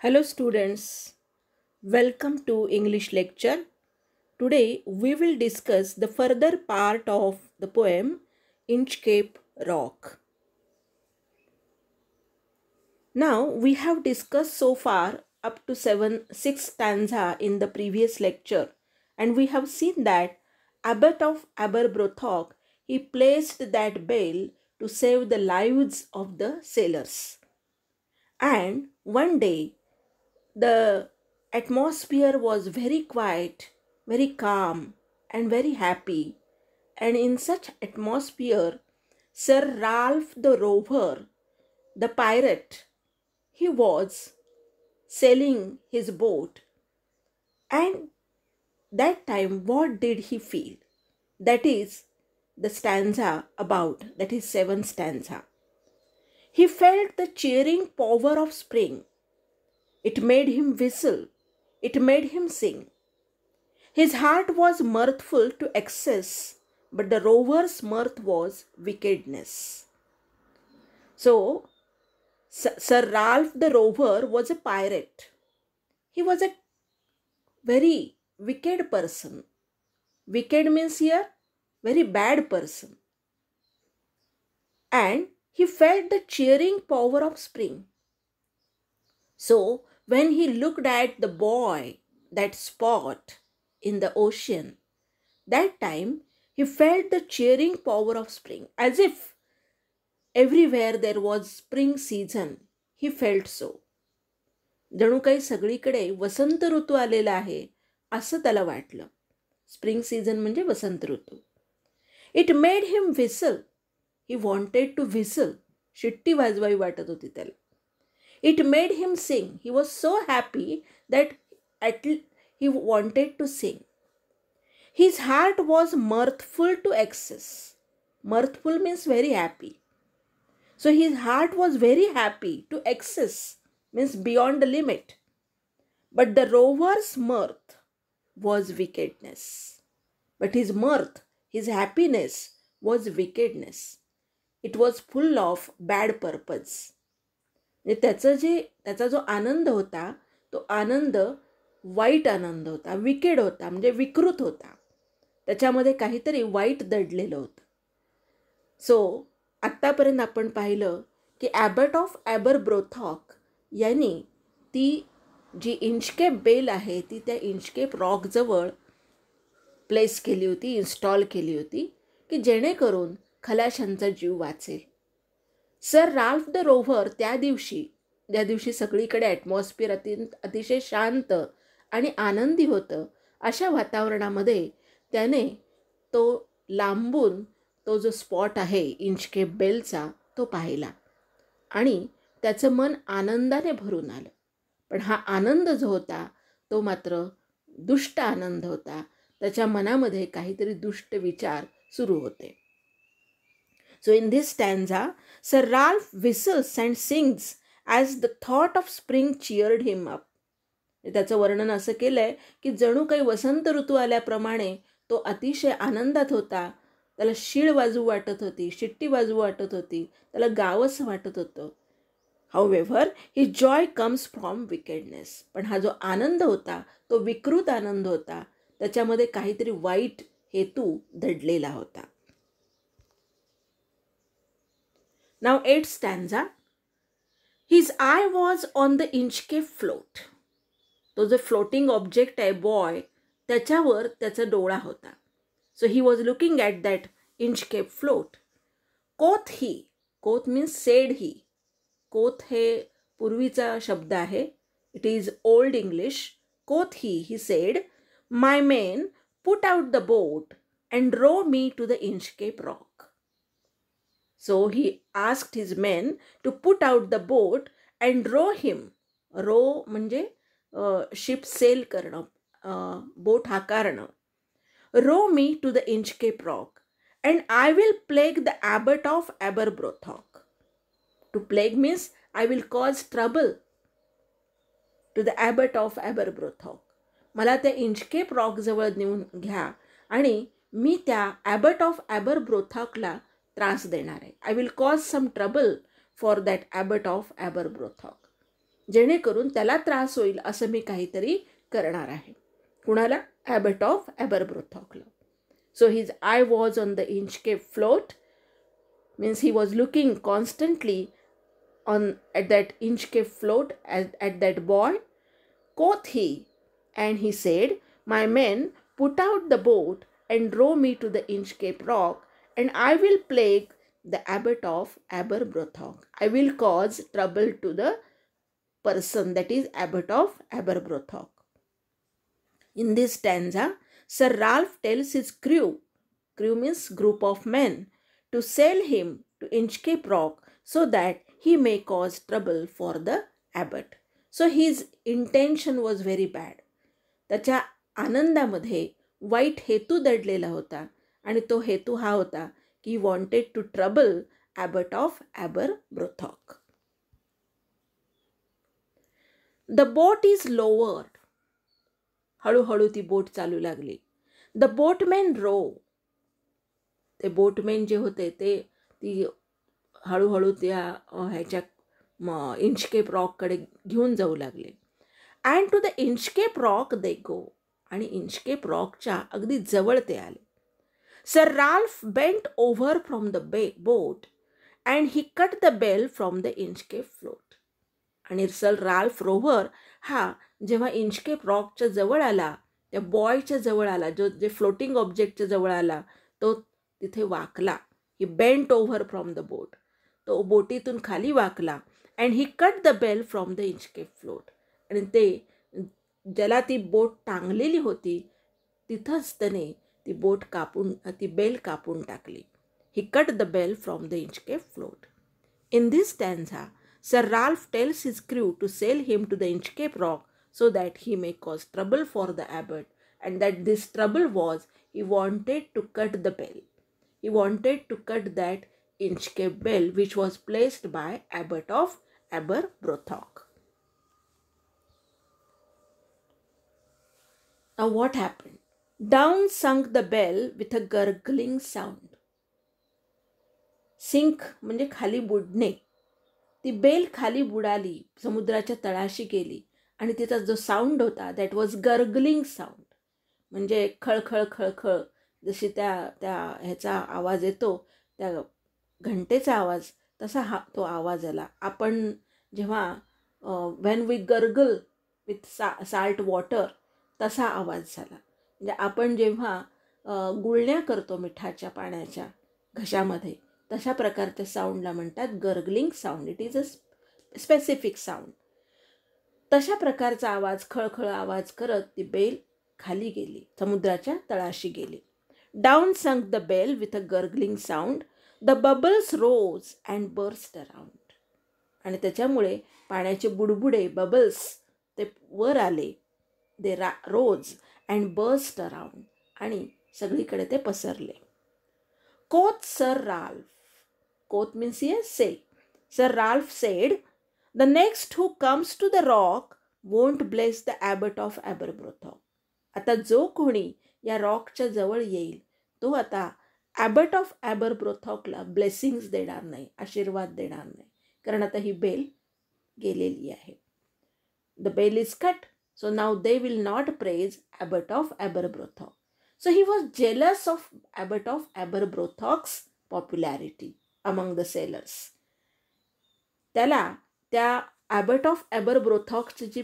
Hello students, welcome to English lecture. Today we will discuss the further part of the poem Inchcape Rock. Now we have discussed so far up to 6 stanza in the previous lecture, and we have seen that Abbot of Aberbrothock he placed that bell to save the lives of the sailors. And one day the atmosphere was very quiet, very calm, and very happy. And in such atmosphere, Sir Ralph the Rover, the pirate, he was sailing his boat. And that time, what did he feel? That is the stanza about, that is 7th stanza. He felt the cheering power of spring. It made him whistle. It made him sing. His heart was mirthful to excess, but the rover's mirth was wickedness. So, Sir Ralph the Rover was a pirate. He was a very wicked person. Wicked means here very bad person. And he felt the cheering power of spring. So, when he looked at the boy, that spot in the ocean, that time he felt the cheering power of spring, as if everywhere there was spring season. He felt so. जणू काही सगळीकडे वसंत ऋतू आलेला आहे असं त्याला वाटलं. Spring season म्हणजे वसंत ऋतू. It made him whistle. He wanted to whistle. शिट्टी वाजवावी वाटत होती त्याला. It made him sing. He was so happy that he wanted to sing. His heart was mirthful to excess. Mirthful means very happy. So his heart was very happy to excess, means beyond the limit. But the rover's mirth was wickedness. But his mirth, his happiness was wickedness. It was full of bad purpose. त्याचा जो आनंद होता तो आनंद वाईट आनंद होता, wicked होता, म्हणजे विकृत होता. त्याच्यामध्ये काहीतरी वाईट दडलेलं होतं. सो आत्तापर्यंत आपण पाहिलं की ॲबट ऑफ ॲबरब्रोथॉक यांनी ती जी इंचकेप बेल आहे ती त्या इंचकेप रॉकजवळ प्लेस केली होती, इन्स्टॉल केली होती की जेणेकरून खलाशांचा जीव वाचेल. सर राल्फ द रोव्हर ज्या दिवशी सगळीकडे ॲटमॉस्फिअर अतिशय शांत आणि आनंदी होतं, अशा वातावरणामध्ये त्याने तो लांबून तो जो स्पॉट आहे इंचकेप बेलचा तो पाहिला आणि त्याचं मन आनंदाने भरून आलं. पण हा आनंद जो होता तो मात्र दुष्ट आनंद होता. त्याच्या मनामध्ये काहीतरी दुष्ट विचार सुरू होते. So in this stanza sir Ralph whistles and sings as the thought of spring cheered him up. त्याचं वर्णन असं केलंय की जणू काही वसंत ऋतू आल्याप्रमाणे तो अतिशय आनंदात होता. त्याला शीळ वाजू वाटत होती, शिट्टी वाजू वाटत होती, त्याला गावंसं वाटत होतं. However his joy comes from wickedness. पण हा जो आनंद होता तो विकृत आनंद होता. त्याच्यामध्ये काहीतरी वाईट हेतू दडलेला होता. Now 8th stanza. His eye was on the Inchcape float. तो जो फ्लोटिंग ऑब्जेक्ट आहे बॉय त्याच्यावर त्याचा डोळा होता. So he was looking at that Inchcape float. कोथ ही. कोथ मीन्स सेड ही. कोथ हे पूर्वीचा शब्द आहे. It is Old English. Quoth he said, my men put out the boat and row me to the Inchcape Rock. So he asked his men to put out the boat and row him. Row म्हणजे ship sail करणं, boat हाकारणं. Row me to the Inchcape Rock and I will plague the abbot of Aberbrothock. To plague means I will cause trouble to the abbot of ॲबरब्रोथॉक. मला त्या Inchcape रॉकजवळ नेऊन घ्या आणि मी त्या ॲबट of ॲबरब्रोथॉकला त्रास देणार आहे. I will cause some trouble for that abbot of Aberbrothock. जेणेकरून त्याला त्रास होईल असं मी काहीतरी करणार आहे. कुणाला? ॲबट ऑफ ॲबरब्रोथॉकला. So his eye was on the Inchcape float, means he was looking constantly at that Inchcape float, at that boy. Quoth he, and he said, my men, put out the boat and row me to the Inchcape rock, and I will plague the abbot of Aberbrothok. I will cause trouble to the person, that is abbot of Aberbrothok. In this stanza, Sir Ralph tells his crew means group of men, to sail him to Inchcape rock so that he may cause trouble for the abbot. So his intention was very bad. त्याच्या आनंदामध्ये वाईट हेतू दडलेला होता आणि तो हेतू हा होता की wanted to trouble abbot of Aberbrothock. The boat is lowered. हळूहळू ती बोट चालू लागली. The boatman row. ते बोटमॅन जे होते ते ती हळूहळू त्या ह्याच्या इंचकेप रॉककडे घेऊन जाऊ लागले. And to the Inchcape Rock they go. आणि इंचकेप रॉकच्या अगदी जवळ ते आले. Sir Ralph bent over from the boat and he cut the bell from the Inchcape float. आणि सर राल्फ रोव्हर हा जेव्हा इंचकेप रॉकच्या जवळ आला, त्या बॉयच्या जवळ आला, जे फ्लोटिंग ऑब्जेक्टच्या जवळ आला, तो तिथे वाकला. He bent over from the boat. तो बोटीतून खाली वाकला. And he cut the bell from the Inchcape float. आणि ते ज्याला ती बोट टांगलेली होती तिथंच त्याने ती बेल कापून टाकली. He cut the bell from the Inchcape float. In this stanza, Sir Ralph tells his crew to sail him to the Inchcape rock so that he may cause trouble for the abbot, and that this trouble was he wanted to cut the bell. He wanted to cut that Inchcape bell which was placed by abbot of Aberbrothok. Now what happened? Down sunk the bell with a gurgling sound. Sink म्हणजे खाली बुडणे. ती bell खाली बुडाली, समुद्राच्या तळाशी गेली आणि तिचा जो साऊंड होता दॅट वॉज गर्गलिंग साऊंड. म्हणजे खळखळ खळखळ जशी त्या ह्याचा आवाज येतो, त्या घंटेचा आवाज, तसा तो आवाज आला. आपण जेव्हा when we gargle with salt water तसा आवाज झाला. म्हणजे आपण जेव्हा गुळण्या करतो मिठाच्या पाण्याच्या घशामध्ये, तशा प्रकारच्या साऊंडला म्हणतात gargling sound. It is a specific sound. तशा प्रकारचा आवाज, खळखळ आवाज करत ती बेल खाली गेली, समुद्राच्या तळाशी गेली. Down sunk the bell with a gurgling sound. The bubbles rose and burst around. आणि त्याच्यामुळे पाण्याचे बुडबुडे, बबल्स, ते वर आले. They rose and burst around. आणि सगळीकडे ते पसरले. Quoth Sir Ralph. Quoth means yes, say. Sir Ralph said, the next who comes to the rock won't bless the abbot of Aberbrothok. आता जो कोणी या रॉकच्या जवळ येईल तो आता ॲबट ऑफ ॲबरब्रोथॉकला ब्लेसिंग्स देणार नाही, आशीर्वाद देणार नाही, कारण आता ही बेल गेलेली आहे. The bell is cut, so now they will not praise abbot of Aberbrothock. So he was jealous of abbot of Aberbrothok's popularity among the sailors. त्याला त्या ॲबट ऑफ ॲबरब्रोथॉकची जी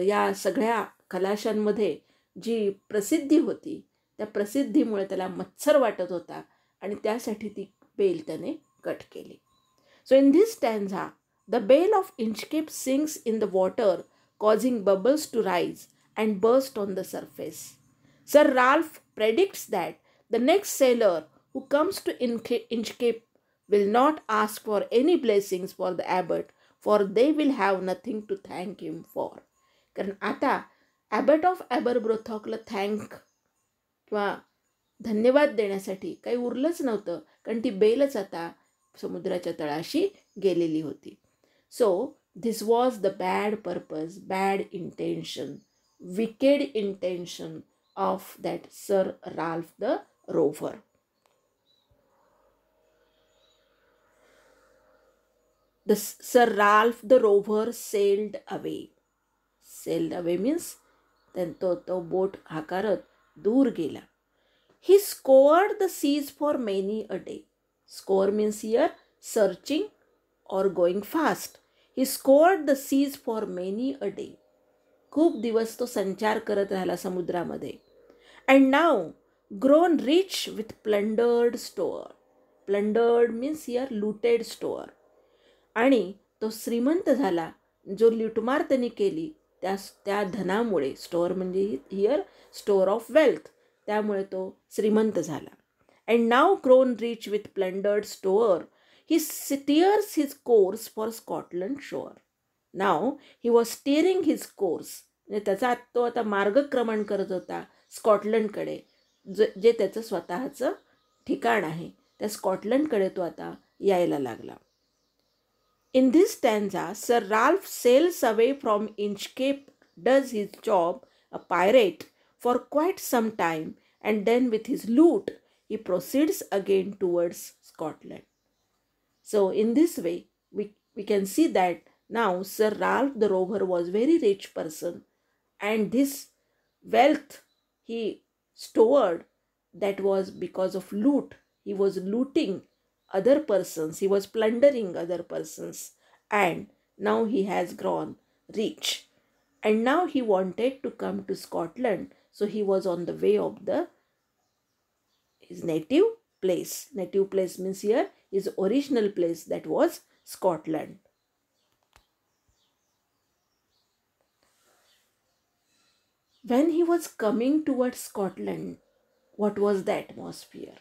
या सगळ्या खलाशांमध्ये जी प्रसिद्धी होती, त्या प्रसिद्धीमुळे त्याला मत्सर वाटत होता आणि त्यासाठी ती बेल त्याने कट केली. So in this stanza the bell of Inchcape sinks in the water, causing bubbles to rise and burst on the surface. Sir Ralph predicts that the next sailor who comes to Inchcape will not ask for any blessings for the abbot, for they will have nothing to thank him for. कारण आता ॲबट of ॲबरब्रोथॉकला किंवा धन्यवाद देण्यासाठी काही उरलंच नव्हतं, कारण ती बेलच आता समुद्राच्या तळाशी गेलेली होती. So this was the bad purpose, bad intention, wicked intention of that Sir Ralph the Rover. Sir Ralph the Rover sailed away. Sailed away means then तो बोट हाकारत दूर गेला. He scoured the seas for many a day. Scour means here searching or going fast. He scoured the seas for many a day. खूप दिवस तो संचार करत राहिला समुद्रामध्ये. And now grown rich with plundered store. Plundered means here looted store. आणि तो श्रीमंत झाला. जो लूटमार त्यांनी केली त्या धनामुळे. स्टोअर म्हणजे हिअर स्टोअर ऑफ वेल्थ. त्यामुळे तो श्रीमंत झाला. And now grown rich with plundered store he steers his course for Scotland shore. Now he was steering his course म्हणजे त्याचा तो आता मार्गक्रमण करत होता स्कॉटलंडकडे, जे त्याचं स्वतःचं ठिकाण आहे. त्या स्कॉटलंडकडे तो आता यायला लागला. In this stanza, Sir Ralph sails away from Inchcape, does his job, a pirate, for quite some time, and then with his loot, he proceeds again towards Scotland. So, in this way, we can see that now Sir Ralph the Rover was a very rich person, and this wealth he stored, that was because of loot. He was looting other persons, he was plundering other persons, and now he has grown rich, and now he wanted to come to Scotland. So he was on the way of his native place. Native place means here his original place, that was Scotland. When he was coming towards Scotland, what was the atmosphere?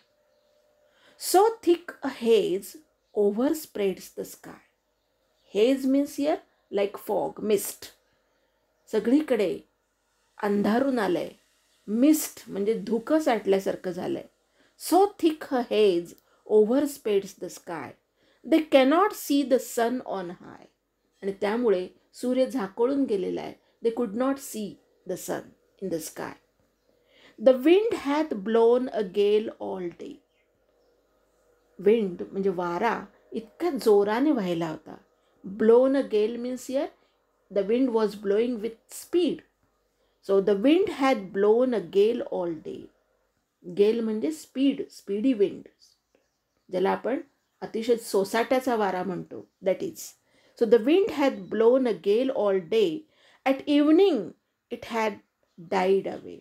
So thick a haze overspreads the sky. Haze means here like fog, mist. सगळीकडे अंधारून आलंय. Mist म्हणजे धुकं साठल्यासारखं झालंय. So thick a haze overspreads the sky. They cannot see the sun on high. आणि त्यामुळे सूर्य झाकोळून गेलेला आहे. They could not see the sun in the sky. The wind hath blown a gale all day. Wind म्हणजे वारा इतक्या जोराने व्हायला होता. Blown a gale means here the wind was blowing with speed. So the wind had blown a gale all day. गेल म्हणजे speed, speedy wind, ज्याला आपण अतिशय सोसाट्याचा वारा म्हणतो, that is. So the wind had blown a gale all day. At evening it had died away.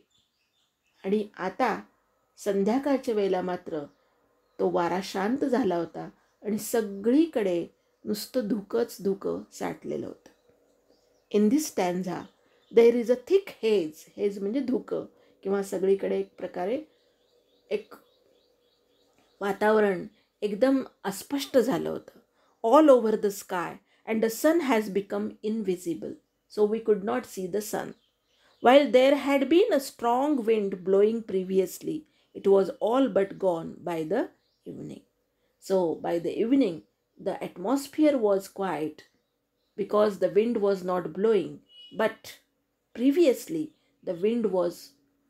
आणि आता संध्याकाळच्या वेळेला मात्र तो वारा शांत झाला होता आणि सगळीकडे नुसतं धुकंच धुकं साठलेलं होतं. In this stanza there is a thick haze. Haze म्हणजे धुकं किंवा सगळीकडे एक प्रकारे एक वातावरण एकदम अस्पष्ट झालं होतं. All over the sky and the sun has become invisible. So we could not see the sun. While there had been a strong wind blowing previously, it was all but gone by the evening. So by the evening, the atmosphere was quiet because the wind was not blowing. But previously, the wind was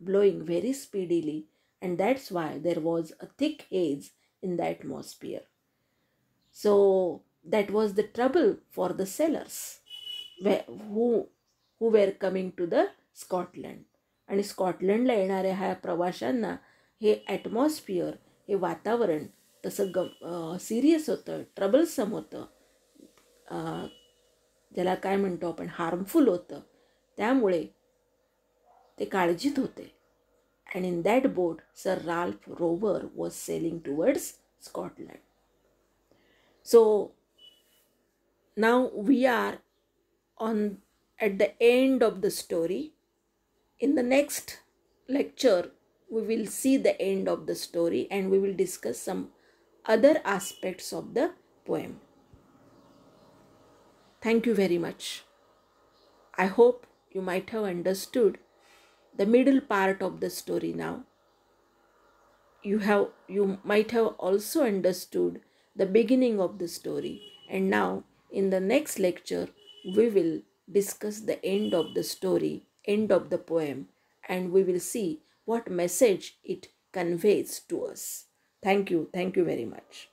blowing very speedily, and that's why there was a thick haze in the atmosphere. So that was the trouble for the sailors who were coming to the Scotland. आणि स्कॉटलंडला येणाऱ्या ह्या प्रवाशांना हे atmosphere, हे वातावरण तसं serious होतं, troublesome होतं, ज्याला काय म्हणतो आपण हार्मफुल होतं. त्यामुळे ते काळजीत होते. And in that boat sir Ralph Rover was sailing towards Scotland. So नाव we are at the end of the story. In the next lecture, we will see the end of the story and we will discuss some other aspects of the poem. Thank you very much. I hope you might have understood the middle part of the story now. You might have also understood the beginning of the story, and now in the next lecture we will discuss the end of the story, end of the poem, and we will see what message it conveys to us. Thank you very much.